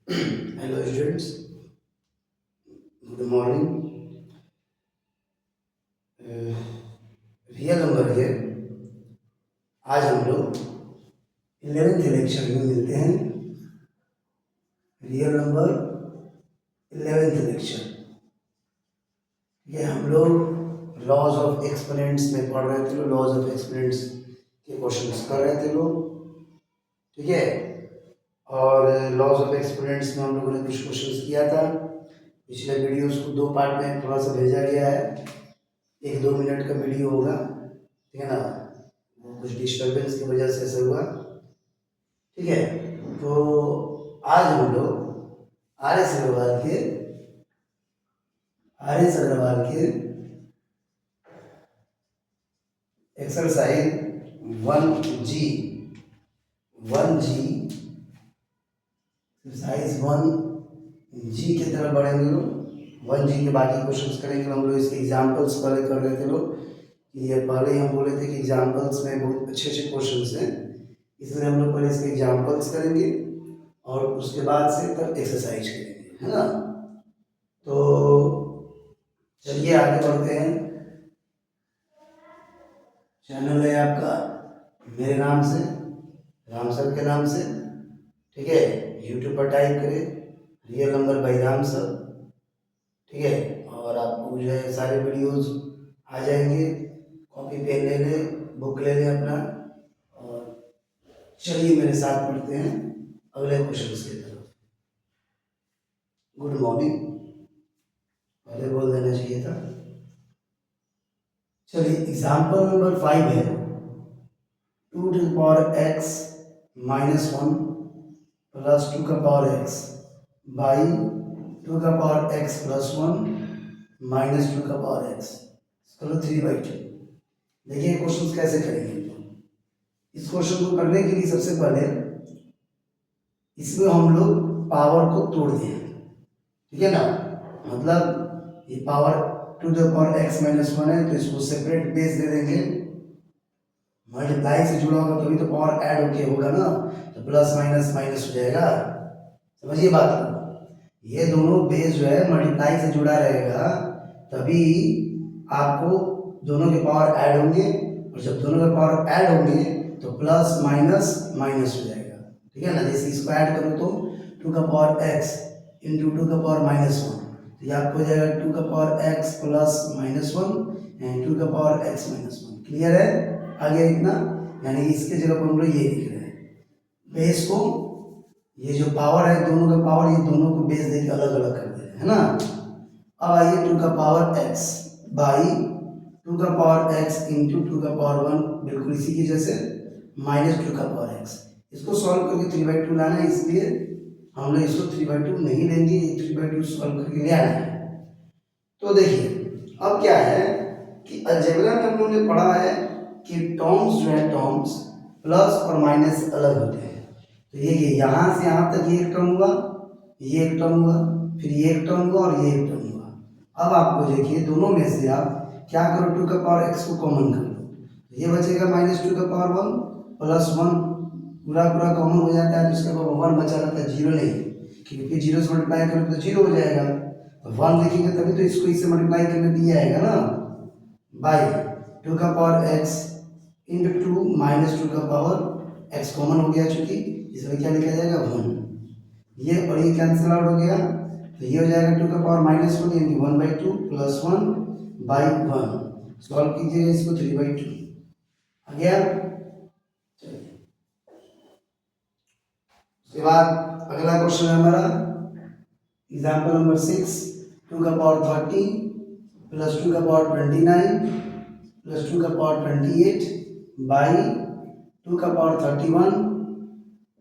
Hello students, good morning. Real number के आज हम लोग 11th लेक्चर में मिलते हैं। रियल नंबर 11th लेक्चर, ये हम लोग लॉज ऑफ एक्सपोनेंट्स में पढ़ रहे थे। लॉज ऑफ एक्सपोनेंट्स के क्वेश्चंस कर रहे थे लोग, ठीक है। और लॉज ऑफ एक्सपोनेंट्स में हम लोगों ने कुछ क्वेश्चंस किया था। पिछले वीडियोस को दो पार्ट में थोड़ा सा भेजा गया है, 1-2 मिनट का वीडियो होगा, ठीक है ना। वो कुछ डिस्टर्बेंस की वजह से ऐसा हुआ, ठीक है। तो आज हम लोग आर एस अग्रवाल के एक्सरसाइज 1G एक्सरसाइज 1G की तरफ बढ़ेंगे लोग। 1G के बाकी क्वेश्चंस करेंगे हम लोग। इसके एग्जांपल्स पहले कर रहे थे लोग, ये पहले ही हम बोले थे कि एग्जांपल्स में बहुत अच्छे अच्छे क्वेश्चंस हैं, इसलिए हम लोग पहले इसके एग्जांपल्स करेंगे और उसके बाद से तब एक्सरसाइज करेंगे, है ना। तो चलिए आगे बढ़ते हैं। चैनल है आपका मेरे नाम से, राम सर के नाम से, ठीक है। यूट्यूब पर टाइप करें real number by Ram sir, ठीक है। और आपको जो है सारे वीडियोस आ जाएंगे। कॉपी पेन ले लें, बुक ले लें अपना, और चलिए मेरे साथ पढ़ते हैं अगले क्वेश्चन की तरफ। गुड मॉर्निंग पहले बोल देना चाहिए था। चलिए एग्जाम्पल नंबर 5 है 2 to the power x-1 plus 2 का पावर x बाई 2 का पावर x+1 माइनस 2 का पावर x। चलो 3/2। देखिए क्वेश्चन कैसे करेंगे। इस क्वेश्चन को करने के लिए सबसे पहले इसमें हम लोग पावर को तोड़ दें, ठीक है ना। मतलब ये power 2 to the power x-1 है, तो इसको सेपरेट बेस दे देंगे। मल्टीप्लाई से जुड़ा होगा तभी तो पावर ऐड होके होगा ना, तो प्लस माइनस माइनस हो जाएगा। समझिए बात को, ये दोनों बेस जो है मल्टीप्लाई से जुड़ा रहेगा, तभी आपको दोनों के पावर ऐड होंगे, और जब दोनों के पावर ऐड होंगे तो प्लस माइनस माइनस हो जाएगा, ठीक है ना। जैसे इसको ऐड करो तो 2 का पावर x इंटू 2 का पावर-1, तो ये आपको हो जाएगा 2 का पावर x प्लस -1 एंड 2 का पावर x-1। क्लियर है आगे इतना। यानी इसके जगह पर हम लोग ये लिख रहे हैं बेस को, ये जो पावर है दोनों का पावर, ये दोनों को बेस देके अलग अलग कर दे रहे हैं, है ना। अब आइए 2 का पावर x बाई 2 का पावर x इंटू 2 का पावर-1, बिल्कुल इसी की जैसे, माइनस 2 का पावर x। इसको सॉल्व करके 3/2 लाना है, इसलिए हम लोग इसको 3/2 नहीं लेंगे, ये 3/2 सॉल्व करके ले आना है। तो देखिए अब क्या है कि अलजेब्रा में हम लोगों ने पढ़ा है कि टर्म्स जो है, टर्म्स प्लस और माइनस अलग होते हैं। तो ये यहाँ से यहाँ तक ये एक टर्म हुआ, ये एक टर्म हुआ, फिर ये एक टर्म हुआ और ये एक टर्म हुआ। अब आपको देखिए दोनों में से आप क्या करो, 2 का पावर x को कॉमन कर लो, तो ये बचेगा -2 का पावर-1 प्लस 1, पूरा पूरा कॉमन हो जाता है, तो इसके पावर 1 बचा रहता है, 0 नहीं, क्योंकि 0 से मल्टीप्लाई करोगे तो 0 हो जाएगा। तो 1 लिखेंगे तभी तो इसको इससे मल्टीप्लाई करने पे ये आएगा ना, बाई 2 का पावर x इंटू 2 माइनस 2 का पावर x कॉमन हो गया, चूंकि इसमें क्या लिखा जाएगा 1, ये और ये कैंसिल आउट हो गया, तो ये हो जाएगा 2 का पावर-1 यानी 1/2 प्लस 1 बाई 1। सॉल्व कीजिएगा इसको 3/2 आ गया। उसके बाद अगला क्वेश्चन है हमारा एग्जाम्पल नंबर 6 2 का पावर-30 प्लस 2 का पावर-29 प्लस 2 का पावर-28 बाई 2 का पावर-31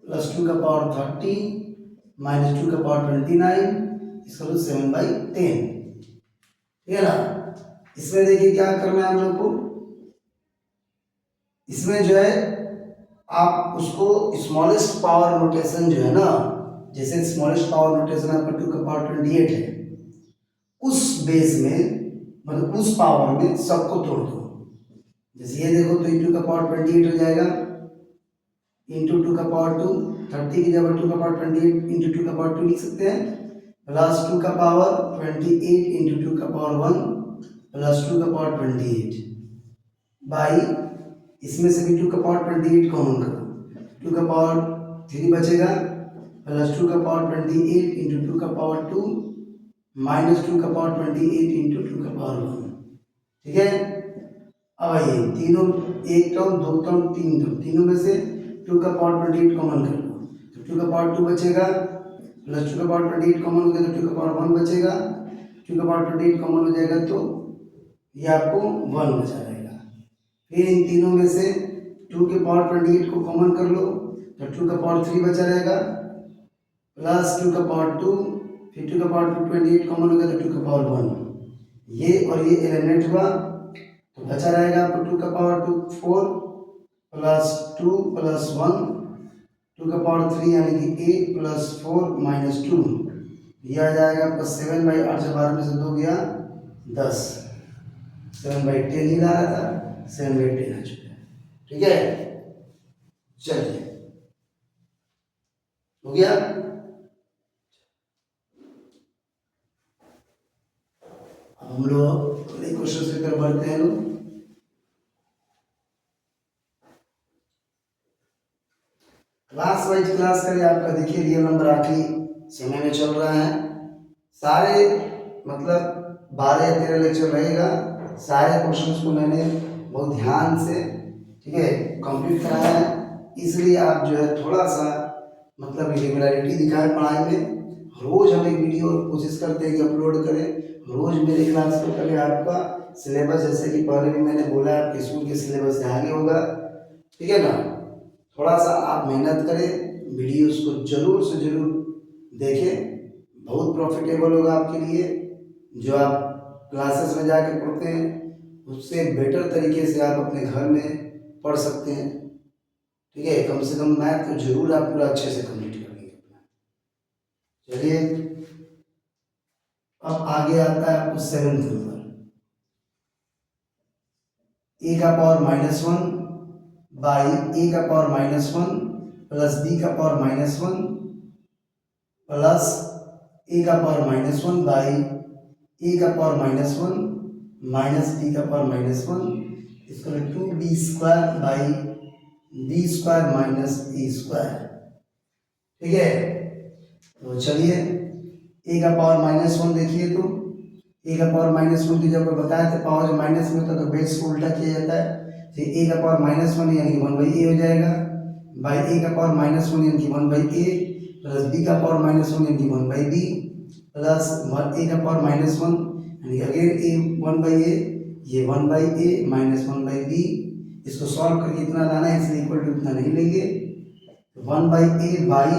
प्लस 2 का पावर-30 माइनस 2 का पावर-29, इसका तो 7/10, ठीक है ना। इसमें देखिए क्या करना है हम लोग को, इसमें जो है आप उसको स्मॉलेस्ट पावर नोटेशन जो है ना, जैसे स्मॉलेस्ट पावर नोटेशन आपका 2 का पावर-28 है, उस बेस में मतलब उस पावर में सबको तोड़ दो। जैसे ये देखो तो 2 का पावर-28 हो जाएगा इंटू 2 का पावर-2 30 की जगह 2 का पावर 28 इंटू 2 का पावर 2 लिख सकते हैं, प्लस 2 का पावर 28 इंटू 2 का पावर 1 प्लस 2 का पावर 28 बाई, इसमें से भी 2 का पावर 28 कॉमन करो, 2 का पावर 3 बचेगा प्लस 2 का पावर 28 इंटू 2 का पावर 2 माइनस 2 का पावर 28 इंटू 2 का पावर 1। ठीक है, अब आइए तीनों, एक टर्म, दो टर्म, तीन टर्म, तीनों में से 2 का पावर 28 कॉमन कर लो, तो 2 का पावर 2 बचेगा प्लस 2 का पावर 28 कॉमन हो गया तो 2 का पावर 1 बचेगा, 2 का पावर 28 कॉमन हो जाएगा तो ये आपको 1 बचा रहेगा। फिर इन तीनों में से 2 के पावर 28 को कॉमन कर लो तो 2 का पावर 3 बचा रहेगा प्लस 2 का पावर 2, फिर 2 का पावर 28 कॉमन हो गया तो 2 का पावर 1, ये और ये एलिमिनेट हुआ तो बचा रहेगा आपको 2 का पावर 2 4 प्लस 2 प्लस 1, 2 का पावर 3 यानी कि 8 प्लस 4 माइनस 2, ये आ जाएगा आपका 7/8 से 12 में से 2 गया 10, 7/10 ही ला रहा था, 7/10 आ चुका है। ठीक है, चलिए हो गया। हम लोग अगले क्वेश्चन से कर बढ़ते हैं लोग। क्लास वाइज क्लास करें आपका, देखिए रियल नंबर आखिरी समय में चल रहा है, सारे मतलब 12 या 13 लेक्चर रहेगा, सारे क्वेश्चंस को मैंने बहुत ध्यान से, ठीक है, कंप्लीट कराया है, इसलिए आप जो है थोड़ा सा मतलब रेगुलरिटी दिखाएं पढ़ाई में, रोज हम एक वीडियो कोशिश करते हैं कि अपलोड करें, रोज मेरे क्लास को करें आपका सिलेबस, जैसे कि पहले भी मैंने बोला आपके स्कूल के सिलेबस से आगे होगा, ठीक है ना। थोड़ा सा आप मेहनत करें, वीडियोस को जरूर से जरूर देखें, बहुत प्रॉफिटेबल होगा आपके लिए, जो आप क्लासेस में जाकर पढ़ते हैं उससे बेटर तरीके से आप अपने घर में पढ़ सकते हैं। ठीक है, कम से कम मैथ तो जरूर आप पूरा अच्छे से कंप्लीट करेंगे अपना। चलिए अब आगे आता है आपको 7th नंबर, ए का पावर -1 बाई ए का पावर -1 प्लस बी का पावर -1 प्लस ए का पावर -1 बाई ए का पावर -1 माइनस बी का पावर -1, इसको 2b² by b² minus a²। ठीक है, तो चलिए ए का पावर -1 देखिए, तो ए का पावर -1 की जब बताया था पावर माइनस में होता है तो बेस को उल्टा किया जाता है, तो ए का पावर -1 यानी कि 1/a हो जाएगा बाई ए का पावर -1 यानी कि 1/a प्लस बी का पावर -1 यानी कि 1/b प्लस ए का पावर -1 यानी अगेन ए 1/a, ये 1/a माइनस 1/b, इसको सॉल्व करके इतना लाना है इसलिए इक्वल टू इतना नहीं लेंगे, 1/a बाई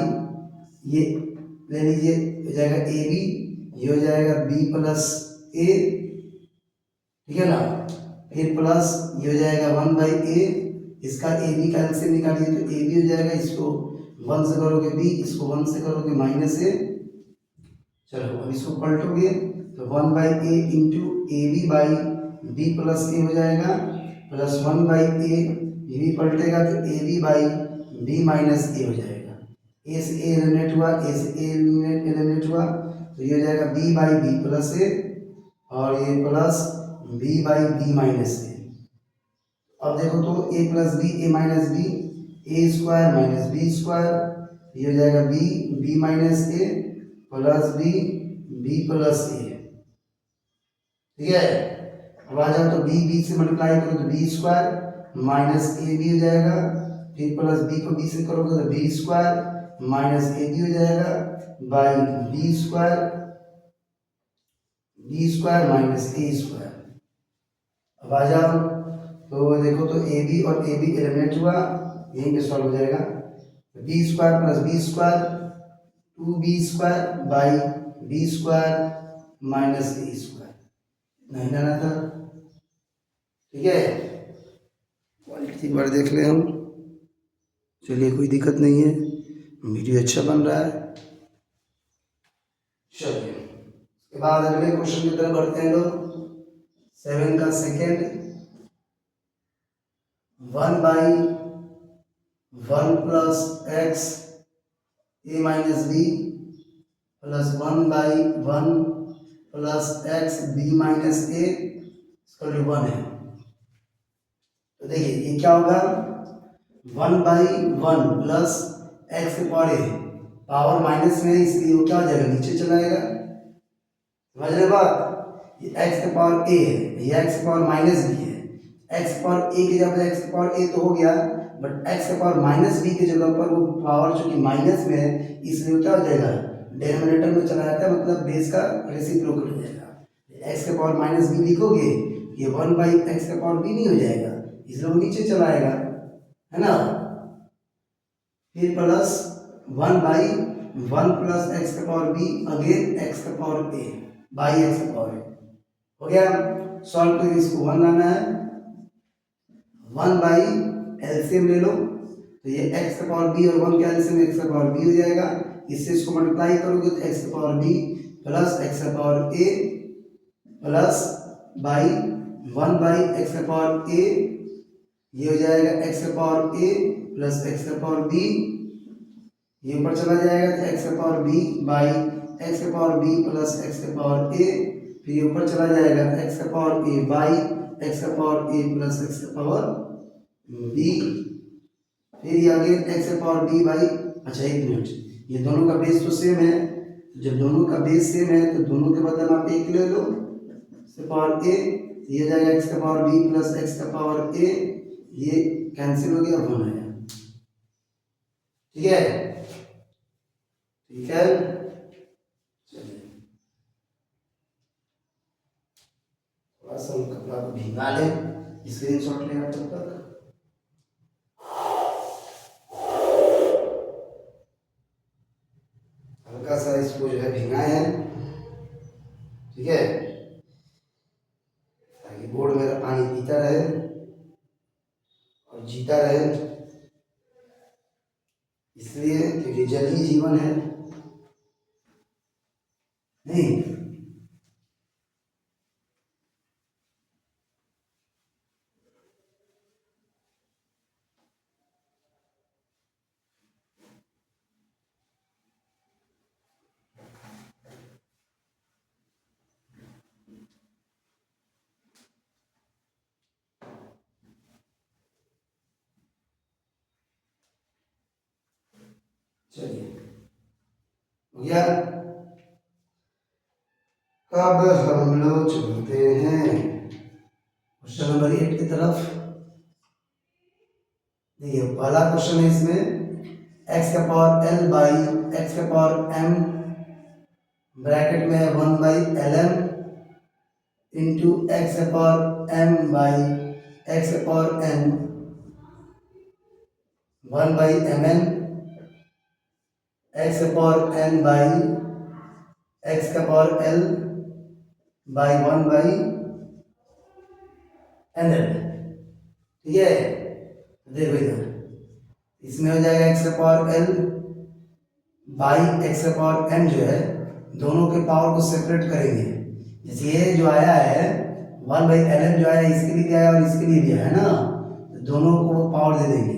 ये ले लीजिए हो जाएगा ए बी, ये हो जाएगा b प्लस a, ठीक है ना, फिर प्लस ये हो जाएगा 1/a, इसका ए बी का एलसीएम निकालिए तो ए बी हो जाएगा, इसको 1 से करोगे b, इसको 1 से करोगे -a, चलो अब इसको पलटोगे तो 1/a into A B by B plus A हो जाएगा प्लस 1/a, ये भी पलटेगा तो A B by B minus A हो जाएगा, ए से ए एलिमिनेट हुआ, ए से ए एलिमिनेट हुआ तो ये हो जाएगा B by B plus A और ये plus B by B minus A. अब देखो तो A plus B A minus B, a² minus b², ये हो जाएगा b minus A plus B plus A. ठीक है, अब आ जाओ तो बी से मल्टीप्लाई करो तो b² माइनस ए बी हो जाएगा, फिर प्लस बी को बी से करोगे तो b² माइनस ए बी हो जाएगा बाई b² माइनस a²। अब आ जाओ तो देखो तो ए बी और ए बी एलिमिनेट हुआ, यहीं पे सॉल्व हो जाएगा, b² plus b² 2b² by b² minus a², नहीं लाना था। ठीक है, क्वालिटी बार देख ले हम, चलिए कोई दिक्कत नहीं है, वीडियो अच्छा बन रहा है। चलिए उसके बाद अगले क्वेश्चन की तरफ बढ़ते हैं लोग, 7 का second, 1/1 plus x A minus B plus 1/1 plus X B minus A equal to 1 है। तो देखिए ये क्या होगा 1/1 प्लस एक्स के पावर ए, पावर माइनस में है इसलिए वो क्या हो जाएगा नीचे चला जाएगा। समझ रहे बात, ये एक्स के पावर ए है, ये एक्स के पावर माइनस बी है। एक्स के पावर ए की जगह एक्स के पावर ए तो हो गया, बट एक्स के पावर माइनस बी की जगह पर वो पावर जो कि माइनस में है इसलिए वो क्या हो जाएगा डिनोमिनेटर में चला जाता है, मतलब बेस का रेसिप्रोकल हो जाएगा। एक्स के पावर माइनस बी लिखोगे ये 1/x का पावर बी नहीं हो जाएगा, इसलिए वो नीचे चला आएगा, है ना। फिर प्लस 1/1 प्लस एक्स का पावर बी अगेन एक्स का पावर ए बाई एक्स का पावर ए हो गया। सॉल्व करके इसको 1 लाना है, 1/LCM ले लो तो ये एक्स का पावर बी और 1 का एलसीएम एक्स का पावर बी हो जाएगा। इससे इसको मल्टीप्लाई करोगे तो एक्स का पावर बी प्लस एक्स का power A plus by 1/x का पावर ए, ये हो जाएगा x का पावर a प्लस x का पावर b, ये ऊपर चला जाएगा तो x का पावर b बाई x का पावर b प्लस x का पावर a, फिर ये ऊपर चला जाएगा तो x का पावर a बाई x का पावर a प्लस x का पावर b, फिर ये आगे x का पावर b बाई, अच्छा एक मिनट, ये दोनों का बेस तो सेम है, जब दोनों का बेस सेम है तो दोनों के बदले आप एक ले लो पावर a, ये हो जाएगा x का पावर b प्लस x का पावर a, ये कैंसिल हो गया 1 आया। ठीक है, ठीक है, चलिए थोड़ा सा हम कपड़ा को भिगा लें, स्क्रीनशॉट लेना तब तक। हल्का सा इसको जो है भिगाए हैं, ठीक है, ताकि बोर्ड मेरा पानी पीता रहे और जीता रहे, इसलिए क्योंकि जल ही जीवन है। नहीं चलिए हो गया। अब हम लोग चलते हैं क्वेश्चन नंबर 8 की तरफ। देखिए पहला क्वेश्चन है इसमें x का पावर l बाई एक्स का पावर m ब्रैकेट में 1/lm इंटू एक्स का पावर m बाई एक्स का पावर n 1/mn एक्स का पावर n बाई एक्स का पावर l बाई 1/nl। ठीक है, देखो इधर इसमें हो जाएगा एक्स का पावर l बाई एक्स का पावर m, जो है दोनों के पावर को सेपरेट करेंगे। जैसे ये जो आया है 1/lm जो आया इसके लिए भी आया और इसके लिए भी आया है ना, तो दोनों को पावर दे देंगे।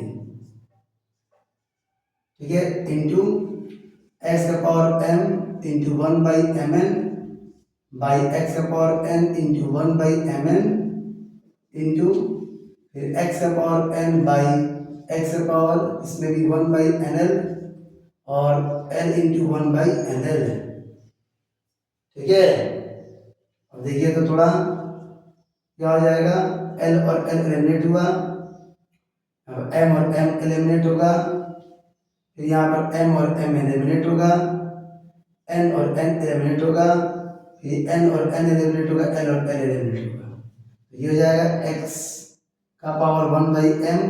ठीक है, इंटू एक्स का power m into 1/mn by X का power n into 1/mn into फिर एक्स का पावर n बाई एक्स का पावर इसमें भी 1/nl और l इंटू 1/nl। ठीक है, अब देखिए तो थोड़ा क्या हो जाएगा, l और l एलिमिनेट हुआ, अब m और m एलिमिनेट होगा, फिर यहाँ पर m और m एलिमिनेट होगा, n और n एलिमिनेट होगा, फिर n और n एलिमिनेट होगा, l और l एलिमिनेट होगा। ये हो जाएगा x का पावर 1/m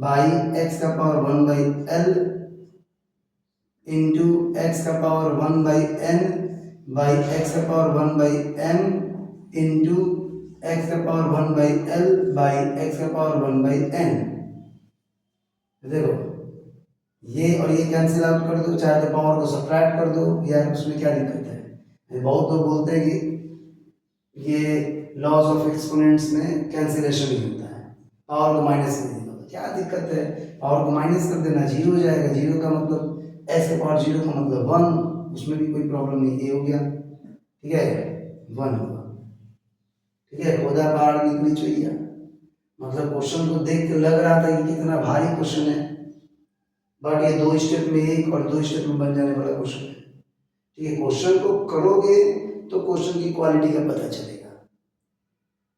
बाई x का पावर 1/l इंटू एक्स का पावर 1/n बाई एक्स का पावर 1/m इंटू एक्स का पावर 1/l बाई एक्स का पावर 1/n। देखो ये और ये कैंसिल आउट कर दो, चाहे तो पावर को सब्ट्रैक्ट कर दो, यार उसमें क्या दिक्कत है। बहुत लोग बोलते हैं कि ये लॉज ऑफ एक्सपोनेंट्स में कैंसिलेशन नहीं होता है, पावर को माइनस नहीं देगा, क्या दिक्कत है, पावर को माइनस कर देना, जीरो हो जाएगा, जीरो का मतलब एक्स का पावर 0 का मतलब 1, उसमें भी कोई प्रॉब्लम नहीं, ये हो गया, ठीक है, 1 होगा, ठीक है। खुदा बाहर निकली चाहिए, मतलब क्वेश्चन को देख के लग रहा था कि कितना भारी क्वेश्चन है, बट ये 2 स्टेप में एक और 2 स्टेप में बन जाने वाला क्वेश्चन है, ठीक है। क्वेश्चन को करोगे तो क्वेश्चन की क्वालिटी का पता चलेगा,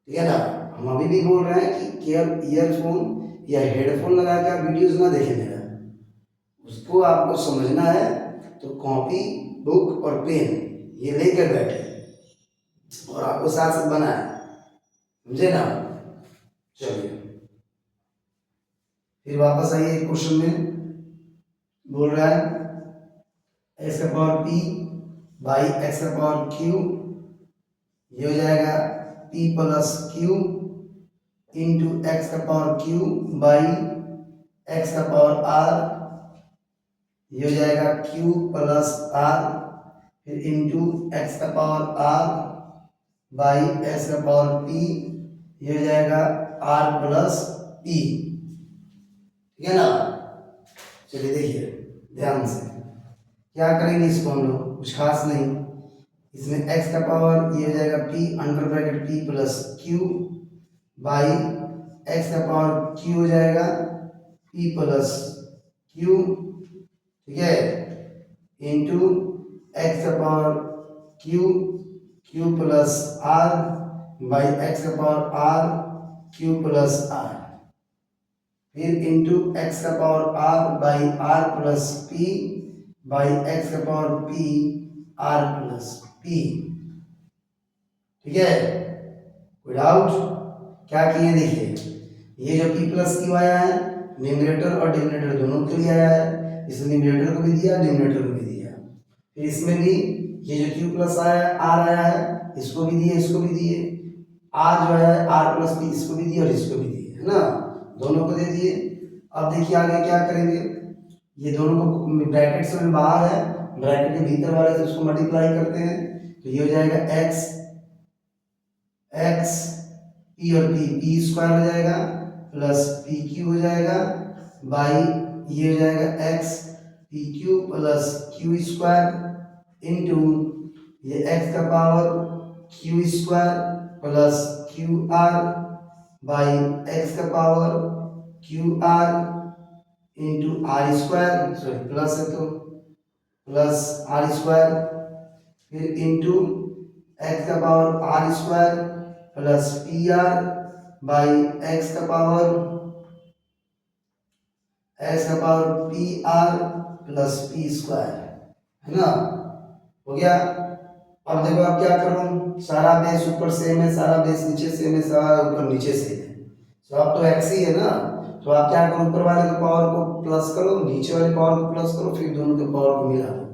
ठीक है ना। हम अभी भी बोल रहे हैं कि केवल ईयरफोन या हेडफोन लगा के आप वीडियोस ना देखें मेरा, उसको आपको समझना है तो कॉपी, बुक और पेन ये लेकर बैठे और आपको साथ साथ बनाए, समझे ना। चलिए फिर वापस आइए क्वेश्चन में, बोल रहा है एक्स का पावर पी बाई एक्स का पावर क्यू, ये हो जाएगा P plus Q into X का पावर क्यू बाई एक्स का पावर आर, ये हो जाएगा क्यू प्लस आर, फिर इंटू एक्स का पावर आर बाई एक्स का पावर पी, ये हो जाएगा आर प्लस पी, ठीक है ना। चलिए देखिए ध्यान से क्या करेंगे इसको हम लोग, कुछ खास नहीं, इसमें x का पावर ये हो जाएगा p under bracket p plus Q by x का पावर q हो जाएगा p प्लस क्यू, ठीक है, इंटू x का power q plus r by x का power r q plus r, फिर इंटू x का power r by r plus p by x का power p r plus p, ठीक है। कोई डाउट? क्या किए देखिए, ये जो p प्लस क्यू आया है न्यूमरेटर और डिनोमिनेटर दोनों के लिए आया है, इसमें न्यूमरेटर को भी दिया डिनोमिनेटर को भी दिया, फिर इसमें भी ये जो q प्लस आया है r आया है, इसको भी दिए इसको भी दिए, r जो आया है r प्लस p इसको भी दिए और इसको भी दिए, है ना, दोनों को दे दिए। अब देखिए आगे क्या करेंगे, ये दोनों को ब्रैकेट से बाहर है, ब्रैकेट के भीतर वाले से उसको मल्टीप्लाई करते हैं, तो ये हो जाएगा x p और p स्क्वायर हो जाएगा प्लस पी क्यू हो जाएगा बाई ये हो जाएगा x P Q plus Q square into ये x का power Q square plus Q R by x का power Q R into R square, sorry plus है तो प्लस आर स्क्वायर, फिर इंटू एक्स का power R square plus P R by X का power P R plus P square, है ना, हो गया। अब देखो अब क्या करूं, सारा बेस ऊपर सेम है, सारा बेस नीचे सेम है, सारा ऊपर नीचे सेम है, तो अब तो एक्स ही है ना, तो आप क्या करो ऊपर वाले के पावर को प्लस करो, नीचे वाले पावर को प्लस करो, फिर दोनों के पावर को मिला दो,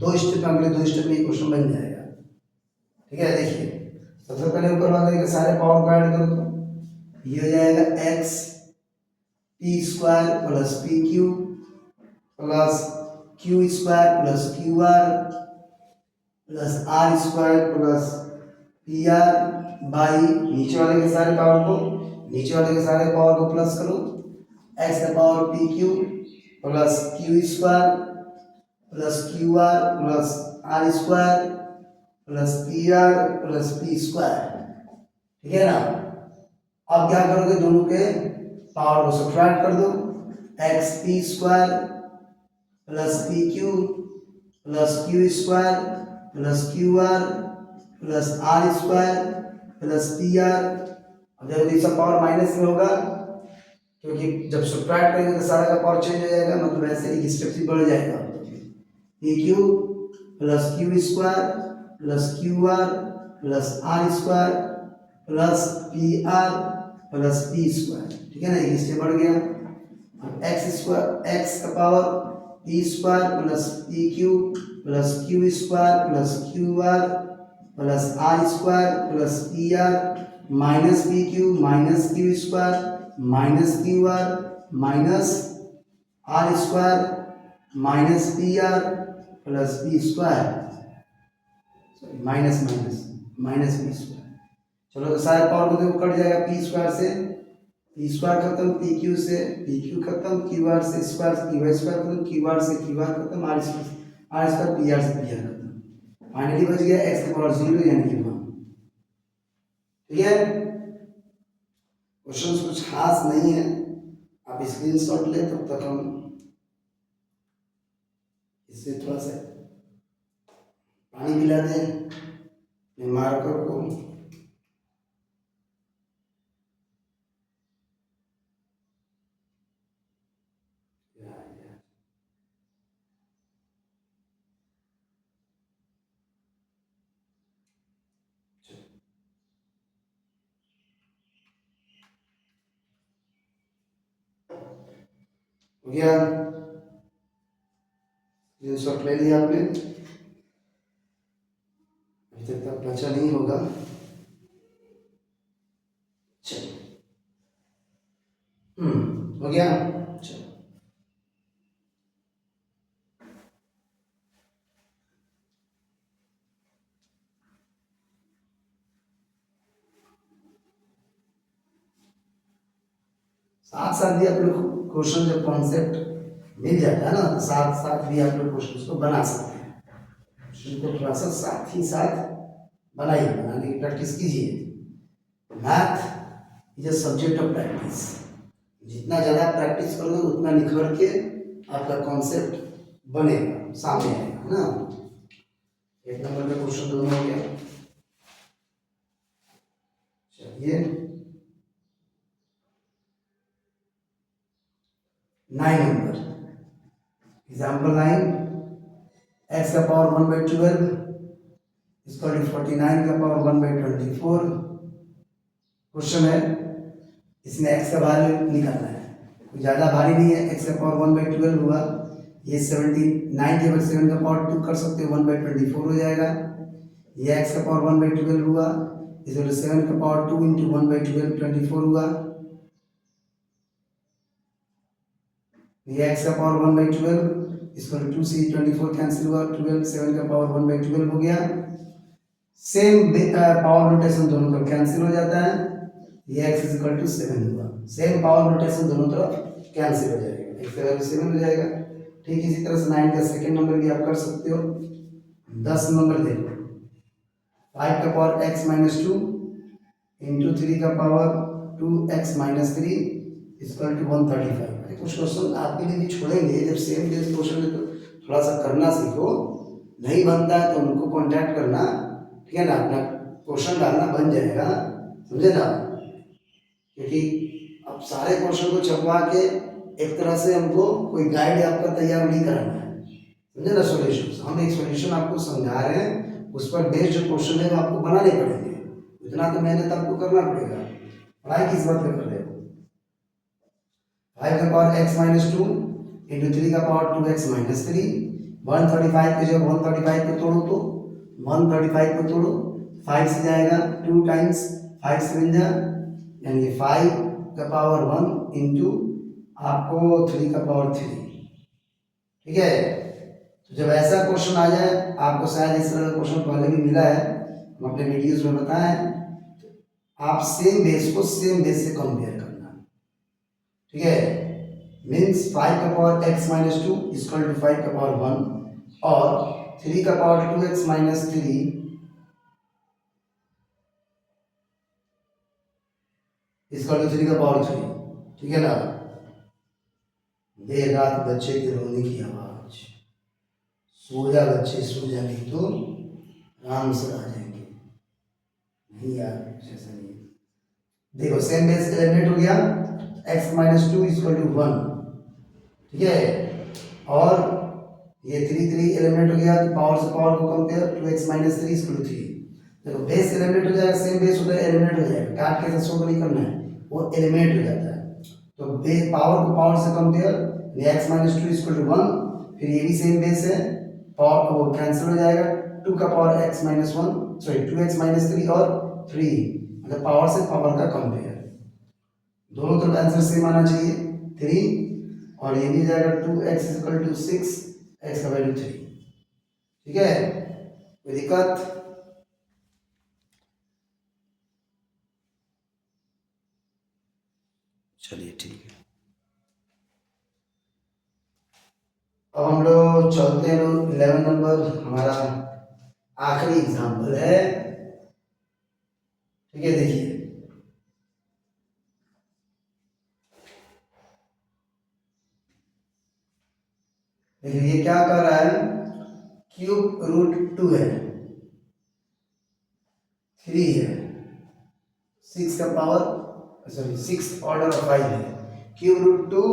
2 स्टेप अगले 2 स्टेप में ये क्वेश्चन बन जाएगा, ठीक है। देखिए सबसे पहले ऊपर वाले के सारे पावर को ऐड करो, तो ये हो जाएगा x P square plus P Q plus Q square plus Q R plus R square plus P R by नीचे वाले के सारे पावर को प्लस करो, एक्स का power P Q plus Q square plus Q R plus R square plus P R plus P square, ठीक है ना। अब क्या करोगे, दोनों के पावर को सब्ट्रैक्ट कर दो, X P square plus P Q plus Q square plus Q R plus R square plus P R. अब देखो ये सब पावर माइनस में होगा, क्योंकि जब सब्ट्रैक्ट करेंगे तो सारा का पावर चेंज हो जाएगा, मतलब ऐसे ही स्टेप से बढ़ जाएगा, P Q plus Q square plus Q R plus R square plus P R plus P square, ठीक है ना, एक स्टेप बढ़ गया। अब एक्स का power P square plus P Q plus Q square plus Q R plus R square plus P R minus P Q minus Q square minus Q R minus R square minus P R plus P square, sorry minus P square. चलो तो सारे power को देखो cut जाएगा P square से, P square खत्म P Q से, P Q खत्म क्यू आर से स्क्वायर, पी वाई स्क्वायर खत्म क्यू आर से, क्यू आर खत्म आर स्क्वायर पी आर से पी आर खत्म। फाइनली बच गया एक्स की पावर 0 यानी कि 1। ठीक है, क्वेश्चन कुछ खास नहीं है, आप स्क्रीनशॉट ले तब तक हम इससे थोड़ा सा पानी पिला दें मार्कर को। हो गया, स्क्रीनशॉट ले लिया आपने, अभी तक तक बचा नहीं होगा। चलो हो गया। चलो साथ साथ भी आप लोग क्वेश्चन जब कॉन्सेप्ट मिल जाता है ना, तो साथ साथ भी आप लोग क्वेश्चन को बना सकते हैं। क्वेश्चन को थोड़ा सा साथ ही साथ बनाइए, बनाने की प्रैक्टिस कीजिए। Math is a subject of practice, जितना ज़्यादा प्रैक्टिस करोगे उतना निखर के आपका कॉन्सेप्ट बनेगा, सामने आएगा, है ना। एक नंबर का क्वेश्चन दोनों हो गया। चलिए 9 नंबर, एग्जाम्पल 9, एक्स का पावर 1/12 इसका 49 का पावर 1/24। क्वेश्चन है इसमें एक्स का वैल्यू निकालना है, कोई ज़्यादा भारी नहीं है। एक्स का पावर 1/12 हुआ, ये 79 के बाद 7 का पावर 2 कर सकते हो, 1/24 हो जाएगा। ये एक्स का पावर 1/12 हुआ, इसमें 7 का पावर 2 इंटू 1/12 24 हुआ। ये एक्स का पावर 1/12 इसको 2 से 24 कैंसिल हुआ, 12 7 का पावर 1/12 हो गया। सेम पावर रोटेशन दोनों तरफ कैंसिल हो जाता है, ये x इज इक्वल टू 7 हुआ। सेम पावर रोटेशन दोनों तरफ कैंसिल हो जाएगा, x का वैल्यू 7 हो जाएगा। ठीक इसी तरह से 9 का सेकंड नंबर भी आप कर सकते हो। 10 नंबर देखो, 5 का पावर x माइनस 2 इंटू 3 का power 2x minus 3 equal to 135। कुछ क्वेश्चन आपके लिए भी छोड़ेंगे, जब सेम बेस क्वेश्चन है तो थोड़ा सा करना सीखो, नहीं बनता है तो उनको कांटेक्ट करना, ठीक है ना, अपना क्वेश्चन डालना बन जाएगा, समझे ना। क्योंकि अब सारे क्वेश्चन को छपवा के एक तरह से हमको कोई गाइड आपका तैयार नहीं कराना है, समझे ना। सॉल्यूशन हम एक सॉल्यूशन आपको समझा रहे हैं, उस पर बेस्ड जो क्वेश्चन है वो आपको बनाने पड़ेंगे, इतना तो मेहनत आपको करना पड़ेगा। पढ़ाई किस बात में कर रहे हो। 5 का पावर x माइनस 2 इंटू 3 का पावर 2x माइनस 3, 135 को जब 135 को तोड़ो तो 135 को तोड़ो 5 से जाएगा 2 टाइम्स 5 7 जा, यानी 5 का पावर 1 इंटू आपको 3 का पावर 3। ठीक है, तो जब ऐसा क्वेश्चन आ जाए, आपको शायद इस तरह का क्वेश्चन पहले भी मिला है, हम अपने वीडियोस में बताएं, आप सेम बेस को सेम बेस से कंपेयर करना। ठीक है, मीन्स 5 का power x minus 2 equal to 5 का पावर 1 और 3 का power 2x minus 3 equal to 3 का पावर 3। ठीक है ना। देर रात बच्चे के रोने की आवाज, सो जा बच्चे सो जा, नहीं तो आराम से आ जाएंगे। नहीं यार ऐसा नहीं, देखो सेम बेस एलिमिनेट हो गया, x माइनस 2 इक्वल टू 1। ठीक है, और ये 3 3 एलिमिनेट हो गया, तो पावर से पावर को compare, 2x minus 3 equal to 3। देखो बेस एलिमिनेट हो जाएगा, सेम बेस होता है एलिमिनेट हो जाएगा, काट के साथ शो नहीं करना है, वो एलिमिनेट हो जाता है। तो बेस पावर को पावर से compare, x minus 2 equal to 1, फिर ये भी सेम बेस है, पावर को कैंसिल हो जाएगा, 2 का power x minus 1 sorry 2x minus 3 और 3, मतलब पावर से पावर का कंपेयर, दोनों तरफ आंसर सेम आना चाहिए 3, और ये भी जाएगा 2x इक्वल टू 6, x का वैल्यू 3। ठीक है, कोई दिक्कत। चलिए ठीक है। अब हम लोग चलते हैं लोग 11 नंबर, हमारा आखिरी एग्जाम्पल है। ठीक है, देखिए ये क्या कर रहा है, क्यूब रूट 2 है, 3 है, 6 का पावर, सॉरी 6 ऑर्डर ऑफ 5 है, क्यूब रूट 2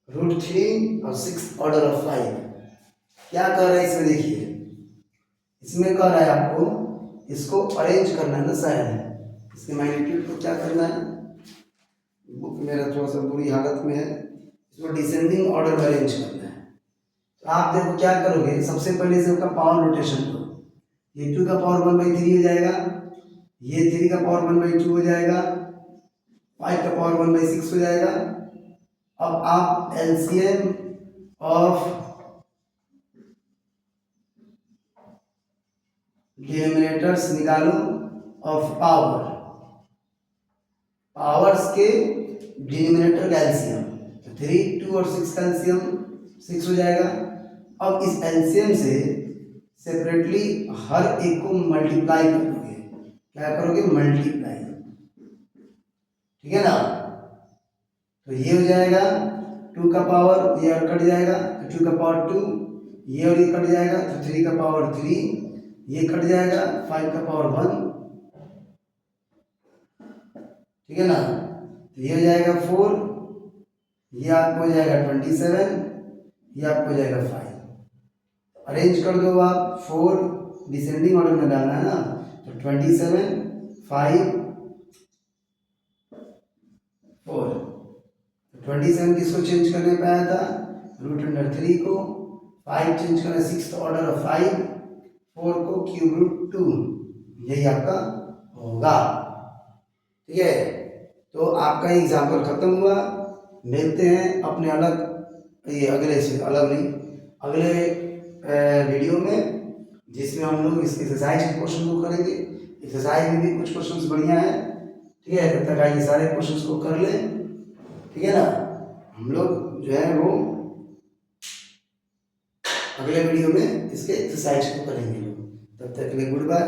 रूट 3 और 6 ऑर्डर ऑफ 5। क्या कर रहा है इसमें, देखिए इसमें कह रहा है आपको इसको अरेंज करना है ना शायद, इसके मैग्नीट्यूड को क्या करना है, बुक मेरा थोड़ा सा बुरी हालत में है, इसको डिसेंडिंग ऑर्डर में अरेंज करना है। तो आप देखो क्या करोगे, सबसे पहले से उसका पावर रोटेशन करो, ये 2 का पावर 1/3 हो जाएगा, ये 3 का पावर 1/2 हो जाएगा, 5 का पावर 1/6 हो जाएगा। अब आप एलसीएम ऑफ डिनोमिनेटर्स निकालो ऑफ पावर्स के डिनोमिनेटर का एलसीएम, तो 3, 2 और 6 का एलसीएम 6 हो जाएगा। अब इस एलसीएम से सेपरेटली हर एक को मल्टीप्लाई कर दोगे, क्या करोगे, मल्टीप्लाई, ठीक है ना। तो ये हो जाएगा 2 का पावर, ये और कट जाएगा तो 2 का पावर 2, ये और ये कट जाएगा तो 3 का पावर 3, ये कट जाएगा 5 का पावर 1, ठीक है ना। तो ये हो जाएगा 4, ये आपको हो जाएगा 27, ये आपको हो जाएगा 5। अरेंज कर दो आप, 4 डिसेंडिंग ऑर्डर में डालना है ना, तो 27, 5, 4। 27 किसको चेंज करने पे आया था, √3 को, 5 चेंज करना 6th ऑर्डर ऑफ 5, 4 को क्यूब रूट 2, यही आपका होगा। ठीक है, तो आपका एग्जाम्पल खत्म हुआ। मिलते हैं अपने ये अगले से अलग नहीं, अगले वीडियो में, जिसमें हम लोग इस एक्सरसाइज के क्वेश्चन को करेंगे। एक्सरसाइज में भी कुछ क्वेश्चंस बढ़िया है, ठीक है, तब तक आइए सारे क्वेश्चंस को कर लें, ठीक है ना। हम लोग जो है वो अगले वीडियो में इसके एक्सरसाइज को करेंगे लोग। तब तक के लिए गुड बाय।